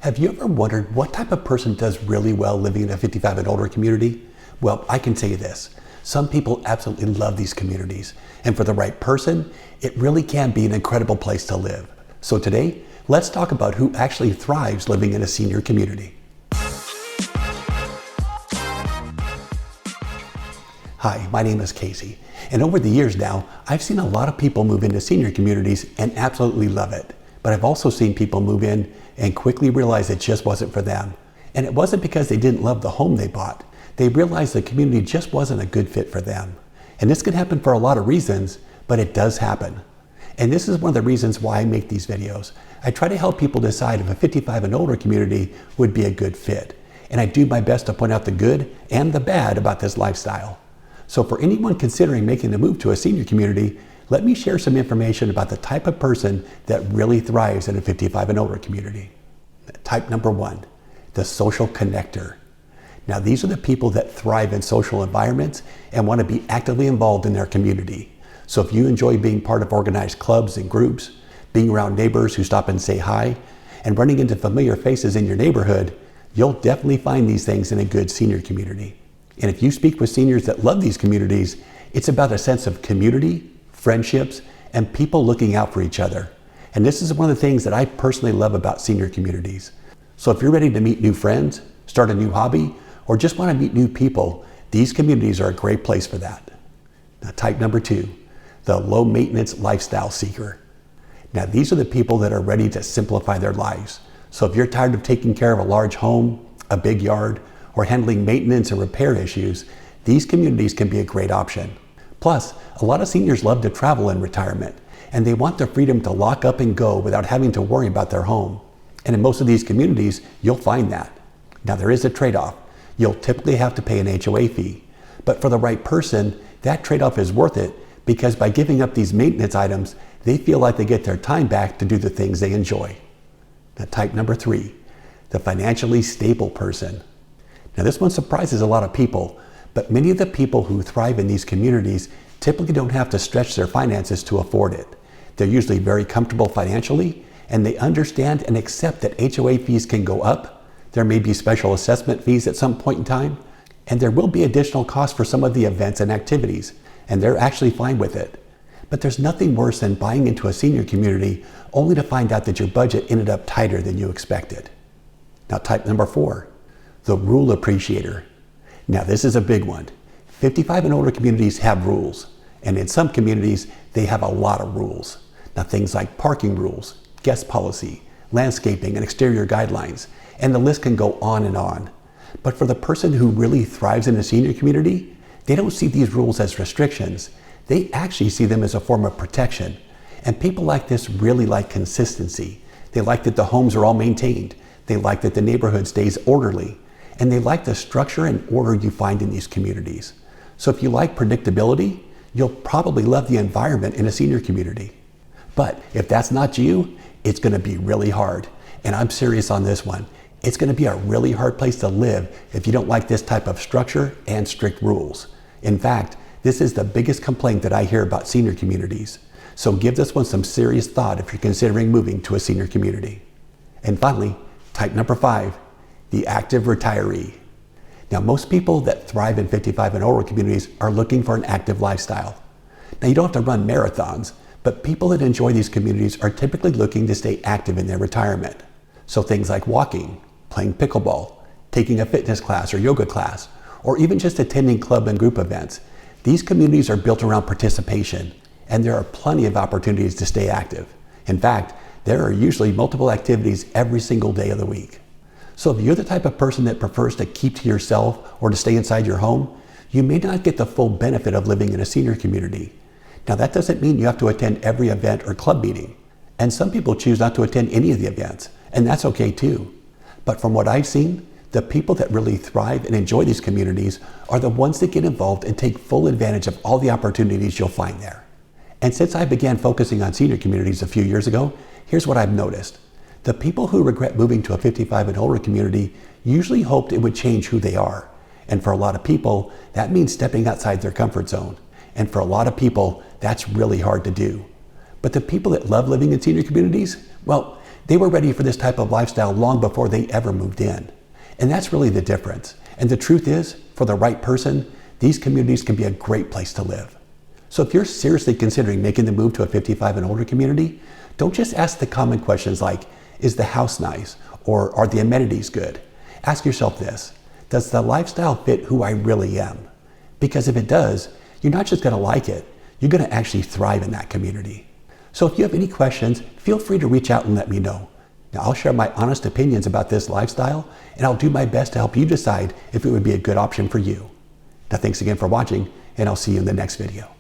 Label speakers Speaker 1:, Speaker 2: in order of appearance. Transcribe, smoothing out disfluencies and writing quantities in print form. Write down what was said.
Speaker 1: Have you ever wondered what type of person does really well living in a 55 and older community? Well, I can tell you this. Some people absolutely love these communities, and for the right person, it really can be an incredible place to live. So today, let's talk about who actually thrives living in a senior community. Hi, my name is Casey, and over the years now, I've seen a lot of people move into senior communities and absolutely love it. But I've also seen people move in and quickly realize it just wasn't for them. And it wasn't because they didn't love the home they bought. They realized the community just wasn't a good fit for them. And this can happen for a lot of reasons, but it does happen. And this is one of the reasons why I make these videos. I try to help people decide if a 55 and older community would be a good fit. And I do my best to point out the good and the bad about this lifestyle. So for anyone considering making the move to a senior community, let me share some information about the type of person that really thrives in a 55 and older community. Type number one, the social connector. Now these are the people that thrive in social environments and want to be actively involved in their community. So if you enjoy being part of organized clubs and groups, being around neighbors who stop and say hi, and running into familiar faces in your neighborhood, you'll definitely find these things in a good senior community. And if you speak with seniors that love these communities, it's about a sense of community, friendships, and people looking out for each other. And this is one of the things that I personally love about senior communities. So if you're ready to meet new friends, start a new hobby, or just want to meet new people, these communities are a great place for that. Now, type number two, the low maintenance lifestyle seeker. Now these are the people that are ready to simplify their lives. So if you're tired of taking care of a large home, a big yard, or handling maintenance and repair issues, these communities can be a great option. Plus, a lot of seniors love to travel in retirement, and they want the freedom to lock up and go without having to worry about their home. And in most of these communities, you'll find that. Now there is a trade-off. You'll typically have to pay an HOA fee, but for the right person, that trade-off is worth it because by giving up these maintenance items, they feel like they get their time back to do the things they enjoy. Now type number three, the financially stable person. Now this one surprises a lot of people, but many of the people who thrive in these communities typically don't have to stretch their finances to afford it. They're usually very comfortable financially, and they understand and accept that HOA fees can go up. There may be special assessment fees at some point in time, and there will be additional costs for some of the events and activities, and they're actually fine with it. But there's nothing worse than buying into a senior community only to find out that your budget ended up tighter than you expected. Now type number four, the rule appreciator. Now this is a big one. 55 and older communities have rules, and in some communities they have a lot of rules. Now things like parking rules, guest policy, landscaping and exterior guidelines, and the list can go on and on. But for the person who really thrives in a senior community, they don't see these rules as restrictions. They actually see them as a form of protection. And people like this really like consistency. They like that the homes are all maintained. They like that the neighborhood stays orderly. And they like the structure and order you find in these communities. So if you like predictability, you'll probably love the environment in a senior community. But if that's not you, it's going to be really hard. And I'm serious on this one. It's going to be a really hard place to live if you don't like this type of structure and strict rules. In fact, this is the biggest complaint that I hear about senior communities. So give this one some serious thought if you're considering moving to a senior community. And finally, type number five, the active retiree. Now most people that thrive in 55 and older communities are looking for an active lifestyle. Now you don't have to run marathons, but people that enjoy these communities are typically looking to stay active in their retirement. So things like walking, playing pickleball, taking a fitness class or yoga class, or even just attending club and group events. These communities are built around participation, and there are plenty of opportunities to stay active. In fact, there are usually multiple activities every single day of the week. So if you're the type of person that prefers to keep to yourself or to stay inside your home, you may not get the full benefit of living in a senior community. Now that doesn't mean you have to attend every event or club meeting. And some people choose not to attend any of the events, and that's okay too. But from what I've seen, the people that really thrive and enjoy these communities are the ones that get involved and take full advantage of all the opportunities you'll find there. And since I began focusing on senior communities a few years ago, here's what I've noticed. The people who regret moving to a 55 and older community usually hoped it would change who they are. And for a lot of people, that means stepping outside their comfort zone. And for a lot of people, that's really hard to do. But the people that love living in senior communities, well, They were ready for this type of lifestyle long before they ever moved in. And that's really the difference. And the truth is, for the right person, these communities can be a great place to live. So if you're seriously considering making the move to a 55 and older community, don't just ask the common questions like, is the house nice? Or are the amenities good? Ask yourself this, does the lifestyle fit who I really am? Because if it does, you're not just gonna like it, you're gonna actually thrive in that community. So if you have any questions, feel free to reach out and let me know. Now I'll share my honest opinions about this lifestyle, and I'll do my best to help you decide if it would be a good option for you. Now thanks again for watching, and I'll see you in the next video.